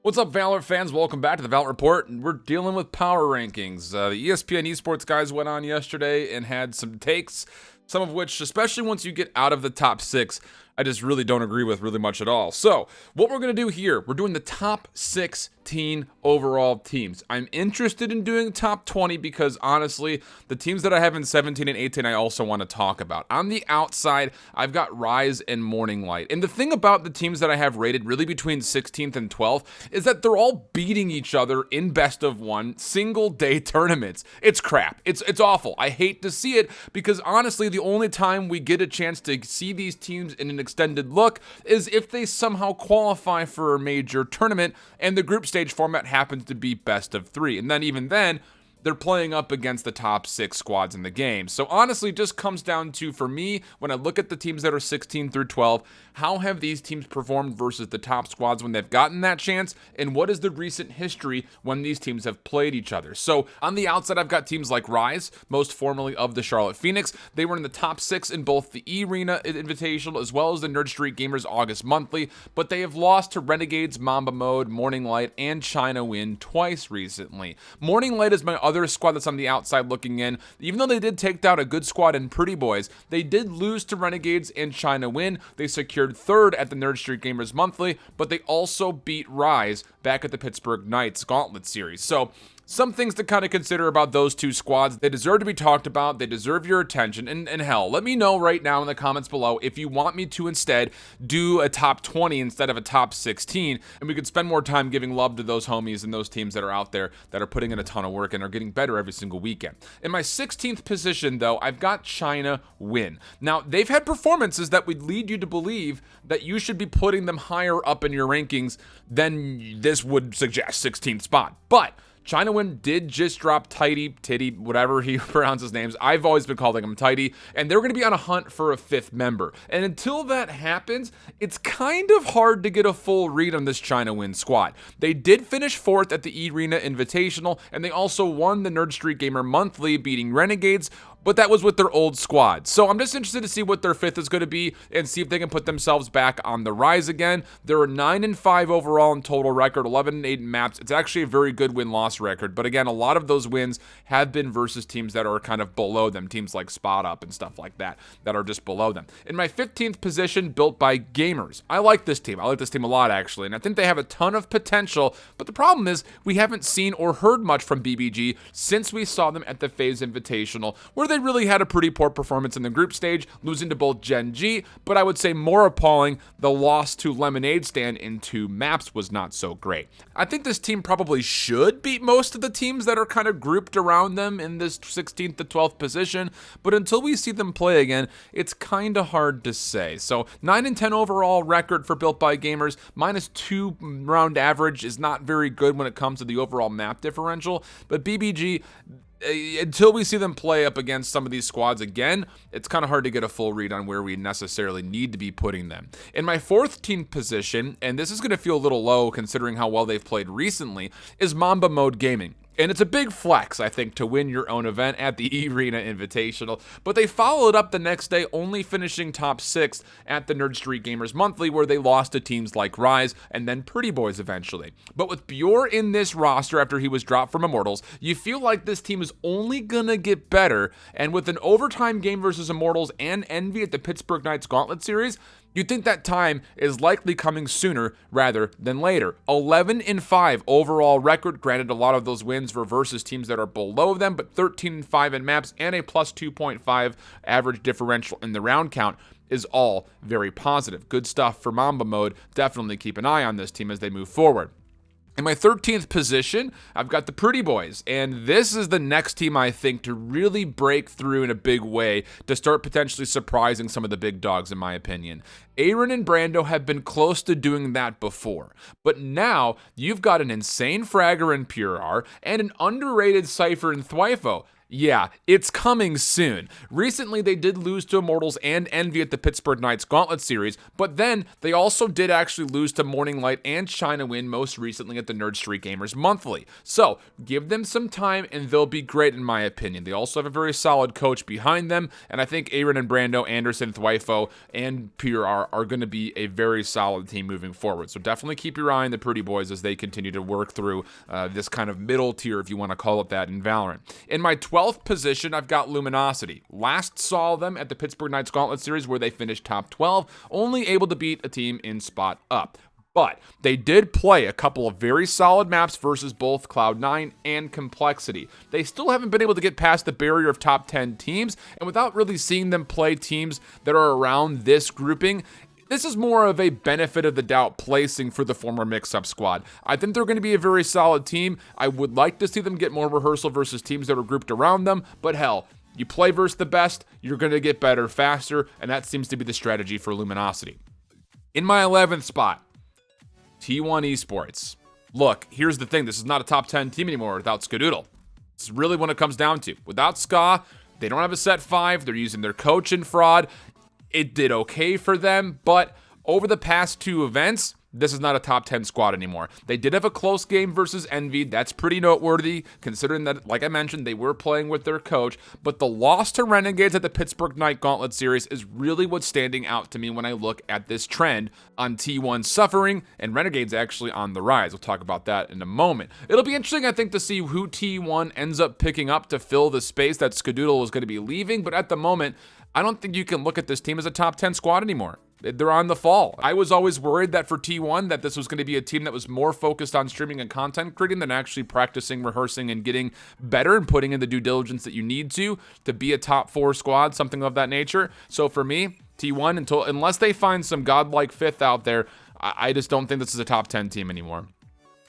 What's up, Valorant fans? Welcome back to the Valorant Report, and we're dealing with power rankings. The ESPN Esports guys went on yesterday and had some takes, some of which, especially once you get out of the top 6, I just really don't agree with really much at all. So, what we're going to do here, we're doing the top 16 overall teams. I'm interested in doing top 20 because, honestly, the teams that I have in 17 and 18 I also want to talk about. On the outside, I've got Ryze and Morninglight. And the thing about the teams that I have rated really between 16th and 12th is that they're all beating each other in best of one single-day tournaments. It's crap. It's awful. I hate to see it because, honestly, the only time we get a chance to see these teams in an extended look is if they somehow qualify for a major tournament and the group stage format happens to be best of 3. And then even then, they're playing up against the top 6 squads in the game. So honestly, it just comes down to, for me, when I look at the teams that are 16 through 12, how have these teams performed versus the top squads when they've gotten that chance, and what is the recent history when these teams have played each other? So on the outside, I've got teams like Ryze, most formerly of the Charlotte Phoenix. They were in the top 6 in both the Arena Invitational as well as the Nerd Street Gamers August Monthly, but they have lost to Renegades, Mamba Mode, Morninglight, and China Win twice recently. Morninglight is my other squad that's on the outside looking in. Even though they did take down a good squad in Pretty Boys, they did lose to Renegades and China Win. They secured 3rd at the Nerd Street Gamers Monthly, but they also beat Ryze back at the Pittsburgh Knights Gauntlet Series. So some things to kind of consider about those two squads. They deserve to be talked about. They deserve your attention. And hell, let me know right now in the comments below if you want me to instead do a top 20 instead of a top 16. And we could spend more time giving love to those homies and those teams that are out there that are putting in a ton of work and are getting better every single weekend. In my 16th position, though, I've got China Win. Now, they've had performances that would lead you to believe that you should be putting them higher up in your rankings than this would suggest, 16th spot. But China Win did just drop Tidy, Titty, whatever he pronounces names. I've always been calling him Tidy, and they're going to be on a hunt for a 5th member. And until that happens, it's kind of hard to get a full read on this China Win squad. They did finish 4th at the Arena Invitational, and they also won the Nerd Street Gamer Monthly, beating Renegades, but that was with their old squad. So I'm just interested to see what their 5th is going to be and see if they can put themselves back on the rise again. They're a 9-5 overall in total record, 11-8 in maps. It's actually a very good win-loss record. But again, a lot of those wins have been versus teams that are kind of below them, teams like Spot Up and stuff like that are just below them. In my 15th position, built by Gamers. I like this team. I like this team a lot, actually, and I think they have a ton of potential. But the problem is we haven't seen or heard much from BBG since we saw them at the FaZe Invitational, where they really had a pretty poor performance in the group stage, losing to both GenG, but I would say more appalling, the loss to Lemonade Stand in 2 maps was not so great. I think this team probably should beat most of the teams that are kind of grouped around them in this 16th to 12th position, but until we see them play again, it's kind of hard to say. So 9-10 overall record for Built by Gamers, -2 round average is not very good when it comes to the overall map differential, but BBG, until we see them play up against some of these squads again, it's kind of hard to get a full read on where we necessarily need to be putting them. In my 14th position, and this is going to feel a little low considering how well they've played recently, is Mamba Mode Gaming. And it's a big flex, I think, to win your own event at the Arena Invitational. But they followed up the next day, only finishing top 6 at the Nerd Street Gamers Monthly, where they lost to teams like Ryze and then Pretty Boys eventually. But with Bjor in this roster after he was dropped from Immortals, you feel like this team is only gonna get better. And with an overtime game versus Immortals and Envy at the Pittsburgh Knights Gauntlet Series, you'd think that time is likely coming sooner rather than later. 11-5 overall record. Granted, a lot of those wins were versus teams that are below them, but 13-5 in maps and a plus 2.5 average differential in the round count is all very positive. Good stuff for Mamba Mode. Definitely keep an eye on this team as they move forward. In my 13th position, I've got the Pretty Boys, and this is the next team I think to really break through in a big way to start potentially surprising some of the big dogs, in my opinion. Aaron and Brando have been close to doing that before, but now you've got an insane Fragger in Pure R and an underrated Cypher in Thwifo. Yeah, it's coming soon. Recently, they did lose to Immortals and Envy at the Pittsburgh Knights Gauntlet Series, but then they also did actually lose to Morninglight and China Win most recently at the Nerd Street Gamers Monthly. So, give them some time and they'll be great in my opinion. They also have a very solid coach behind them, and I think Aaron and Brando, Anderson, Thwifo, and Pierre are going to be a very solid team moving forward. So definitely keep your eye on the Pretty Boys as they continue to work through this kind of middle tier, if you want to call it that, in Valorant. In my 12th position, I've got Luminosity. Last saw them at the Pittsburgh Knights Gauntlet Series where they finished top 12, only able to beat a team in spot up. But they did play a couple of very solid maps versus both Cloud9 and Complexity. They still haven't been able to get past the barrier of top 10 teams, and without really seeing them play teams that are around this grouping, this is more of a benefit of the doubt placing for the former mix-up squad. I think they're going to be a very solid team. I would like to see them get more rehearsal versus teams that are grouped around them, but hell, you play versus the best, you're going to get better faster, and that seems to be the strategy for Luminosity. In my 11th spot, T1 Esports. Look, here's the thing. This is not a top 10 team anymore without Skadoodle. It's really what it comes down to. Without Ska, they don't have a set 5. They're using their coach in fraud. It did okay for them, but over the past 2 events, this is not a top 10 squad anymore. They did have a close game versus Envy. That's pretty noteworthy, considering that, like I mentioned, they were playing with their coach. But the loss to Renegades at the Pittsburgh Knight Gauntlet Series is really what's standing out to me when I look at this trend on T1 suffering and Renegades actually on the rise. We'll talk about that in a moment. It'll be interesting, I think, to see who T1 ends up picking up to fill the space that Skadoodle is going to be leaving. But at the moment, I don't think you can look at this team as a top 10 squad anymore. They're on the fall. I was always worried that for T1 that this was going to be a team that was more focused on streaming and content creating than actually practicing, rehearsing, and getting better and putting in the due diligence that you need to be a top 4 squad, something of that nature. So for me, T1, unless they find some godlike fifth out there, I just don't think this is a top 10 team anymore.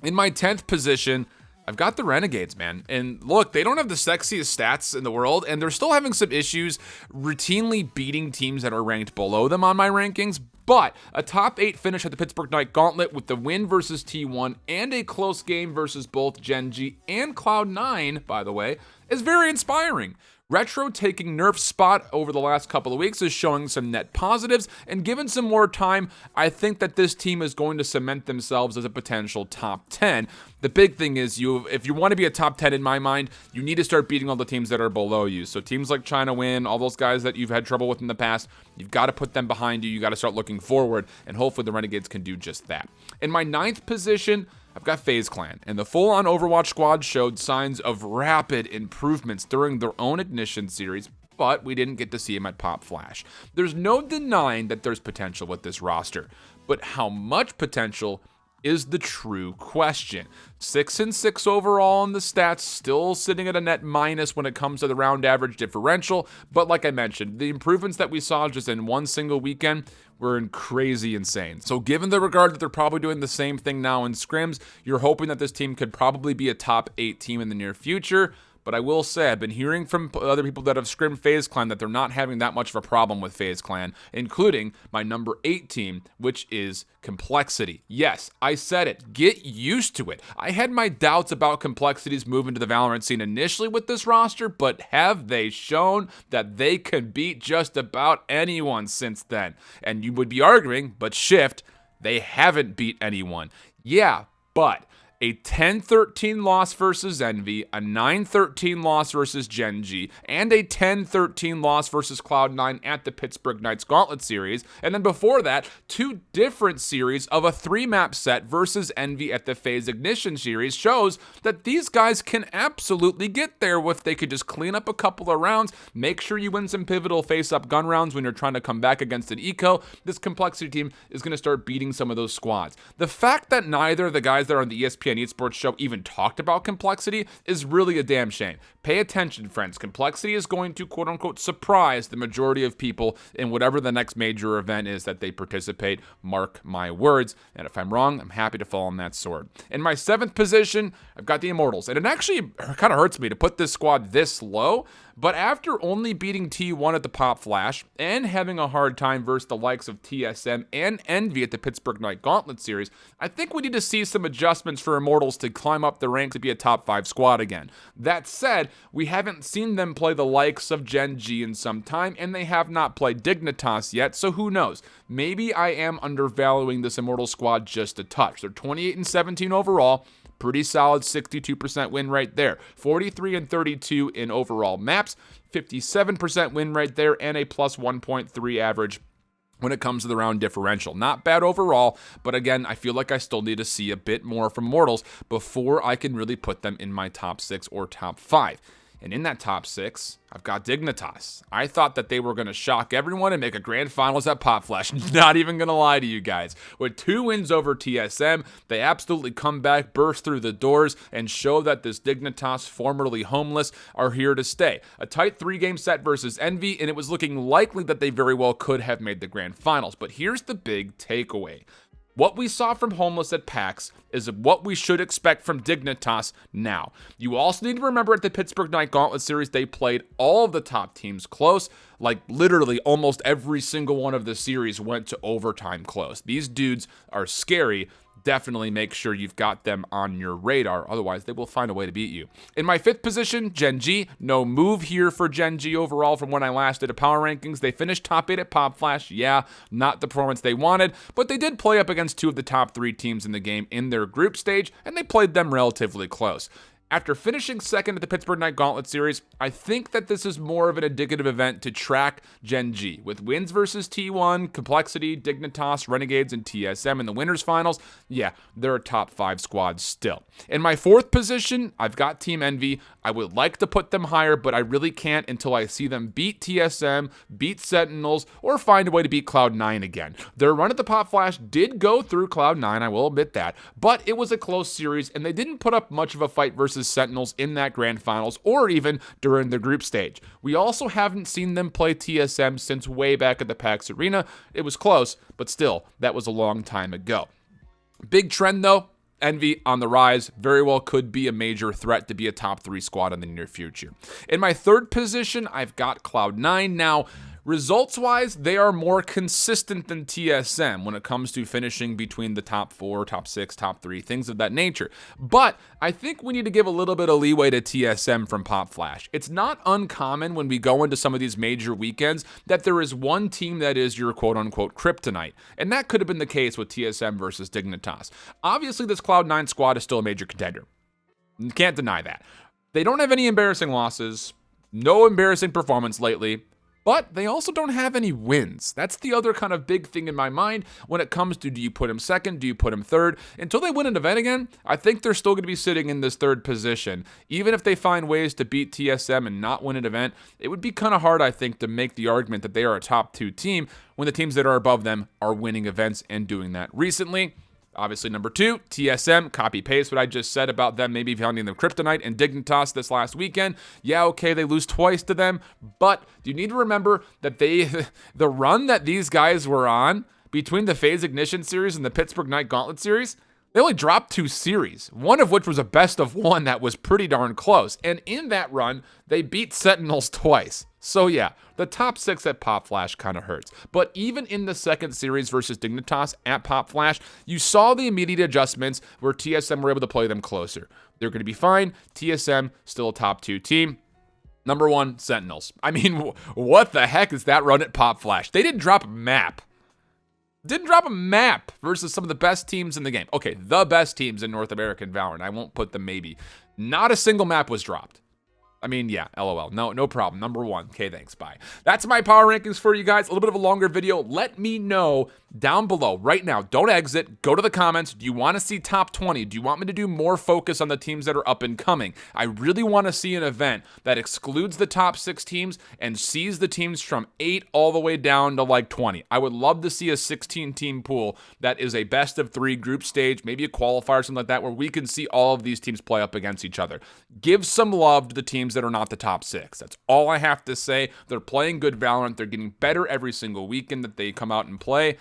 In my 10th position, I've got the Renegades, man. And look, they don't have the sexiest stats in the world, and they're still having some issues routinely beating teams that are ranked below them on my rankings. But a top 8 finish at the Pittsburgh Knight Gauntlet with the win versus T1 and a close game versus both GenG and Cloud9, by the way, is very inspiring. Retro taking Nerf's spot over the last couple of weeks is showing some net positives, and given some more time, I think that this team is going to cement themselves as a potential top 10. The big thing is, if you want to be a top 10 in my mind, you need to start beating all the teams that are below you. So teams like China Win, all those guys that you've had trouble with in the past, you've got to put them behind you. You got to start looking forward, and hopefully the Renegades can do just that. In my 9th position, I've got FaZe Clan, and the full-on Overwatch squad showed signs of rapid improvements during their own Ignition series, but we didn't get to see him at Pop Flash. There's no denying that there's potential with this roster, but how much potential is the true question. 6-6 overall in the stats, still sitting at a net minus when it comes to the round average differential, but like I mentioned, the improvements that we saw just in one single weekend were crazy insane. So given the regard that they're probably doing the same thing now in scrims, you're hoping that this team could probably be a top 8 team in the near future. But I will say, I've been hearing from other people that have scrimmed FaZe Clan that they're not having that much of a problem with FaZe Clan, including my number 8 team, which is Complexity. Yes, I said it. Get used to it. I had my doubts about Complexity's move into the Valorant scene initially with this roster, but have they shown that they can beat just about anyone since then? And you would be arguing, but Shift, they haven't beat anyone. Yeah, but a 10-13 loss versus Envy, a 9-13 loss versus GenG, and a 10-13 loss versus Cloud9 at the Pittsburgh Knights Gauntlet Series. And then before that, 2 different series of a 3-map set versus Envy at the FaZe Ignition Series shows that these guys can absolutely get there if they could just clean up a couple of rounds, make sure you win some pivotal face-up gun rounds when you're trying to come back against an eco. This Complexity team is going to start beating some of those squads. The fact that neither of the guys that are on the ESPN Esports show even talked about Complexity is really a damn shame. Pay attention, friends. Complexity is going to quote-unquote surprise the majority of people in whatever the next major event is that they participate. Mark my words. And if I'm wrong, I'm happy to fall on that sword. In my 7th position, I've got the Immortals. And it actually kind of hurts me to put this squad this low, But after only beating T1 at the Pop Flash and having a hard time versus the likes of TSM and Envy at the Pittsburgh Night Gauntlet series, I think we need to see some adjustments for Immortals to climb up the ranks to be a top 5 squad again. That said, we haven't seen them play the likes of GenG in some time, and they have not played Dignitas yet, so who knows? Maybe I am undervaluing this Immortals squad just a touch. They're 28-17 overall. Pretty solid 62% win rate there. 43-32 in overall maps. 57% win rate there, and a plus 1.3 average when it comes to the round differential. Not bad overall, but again, I feel like I still need to see a bit more from Immortals before I can really put them in my top 6 or top 5. And in that top 6, I've got Dignitas. I thought that they were going to shock everyone and make a grand finals at Pop Flash. Not even going to lie to you guys. With 2 wins over TSM, they absolutely come back, burst through the doors, and show that this Dignitas, formerly homeless, are here to stay. A tight 3-game set versus Envy, and it was looking likely that they very well could have made the grand finals. But here's the big takeaway. What we saw from Homeless at PAX is what we should expect from Dignitas now. You also need to remember at the Pittsburgh Night Gauntlet series, they played all of the top teams close. Like literally almost every single one of the series went to overtime close. These dudes are scary. Definitely make sure you've got them on your radar. Otherwise, they will find a way to beat you. In my 5th position, GenG. No move here for GenG overall from when I last did a power rankings. They finished top 8 at Pop Flash. Yeah, not the performance they wanted, but they did play up against 2 of the top 3 teams in the game in their group stage, and they played them relatively close. After finishing second at the Pittsburgh Night Gauntlet series, I think that this is more of an indicative event to track GenG. With wins versus T1, Complexity, Dignitas, Renegades, and TSM in the winners finals, yeah, they're a top 5 squad still. In my 4th position, I've got Team Envy. I would like to put them higher, but I really can't until I see them beat TSM, beat Sentinels, or find a way to beat Cloud9 again. Their run at the Pop Flash did go through Cloud9, I will admit that, but it was a close series, and they didn't put up much of a fight versus Sentinels in that grand finals or even during the group stage. We also haven't seen them play TSM since way back at the PAX Arena. It was close, but still, that was a long time ago. Big trend though, Envy on the rise, very well could be a major threat to be a top 3 squad in the near future. In my 3rd position, I've got Cloud9. Now, results-wise, they are more consistent than TSM when it comes to finishing between the top 4, top 6, top 3, things of that nature. But I think we need to give a little bit of leeway to TSM from Pop Flash. It's not uncommon when we go into some of these major weekends that there is one team that is your quote-unquote kryptonite, and that could have been the case with TSM versus Dignitas. Obviously, this Cloud9 squad is still a major contender. You can't deny that. They don't have any embarrassing losses, no embarrassing performance lately, but they also don't have any wins. That's the other kind of big thing in my mind when it comes to, do you put him second, do you put him third? Until they win an event again, I think they're still going to be sitting in this 3rd position. Even if they find ways to beat TSM and not win an event, it would be kind of hard, I think, to make the argument that they are a top 2 team when the teams that are above them are winning events and doing that recently. Obviously, number 2, TSM, copy-paste what I just said about them maybe finding them kryptonite and Dignitas this last weekend. Yeah, okay, they lose twice to them, but you need to remember that the run that these guys were on between the FaZe Ignition series and the Pittsburgh Night Gauntlet series, they only dropped 2 series, one of which was a best of 1 that was pretty darn close. And in that run, they beat Sentinels twice. So yeah, the top 6 at Pop Flash kind of hurts. But even in the 2nd series versus Dignitas at Pop Flash, you saw the immediate adjustments where TSM were able to play them closer. They're going to be fine. TSM, still a top 2 team. Number 1, Sentinels. I mean, what the heck is that run at Pop Flash? They didn't drop a map. Didn't drop a map versus some of the best teams in the game. Okay, the best teams in North American Valorant. I won't put them maybe. Not a single map was dropped. I mean, yeah, LOL. No problem. Number 1. Okay, thanks. Bye. That's my power rankings for you guys. A little bit of a longer video. Let me know down below right now. Don't exit. Go to the comments. Do you want to see top 20? Do you want me to do more focus on the teams that are up and coming? I really want to see an event that excludes the top 6 teams and sees the teams from 8 all the way down to like 20. I would love to see a 16-team pool that is a best of 3 group stage, maybe a qualifier or something like that, where we can see all of these teams play up against each other. Give some love to the teams that are not the top 6. That's all I have to say. They're playing good Valorant. They're getting better every single weekend that they come out and play.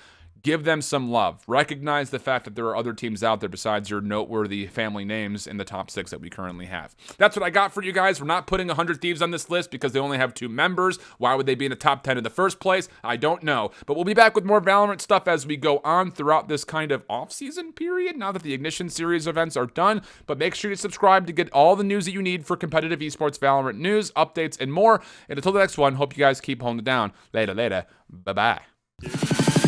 give them some love. Recognize the fact that there are other teams out there besides your noteworthy family names in the top 6 that we currently have. That's what I got for you guys. We're not putting 100 Thieves on this list because they only have 2 members. Why would they be in the top 10 in the first place? I don't know. But we'll be back with more Valorant stuff as we go on throughout this kind of off-season period now that the Ignition series events are done. But make sure you subscribe to get all the news that you need for competitive esports Valorant news, updates, and more. And until the next one, hope you guys keep holding it down. Later. Bye-bye.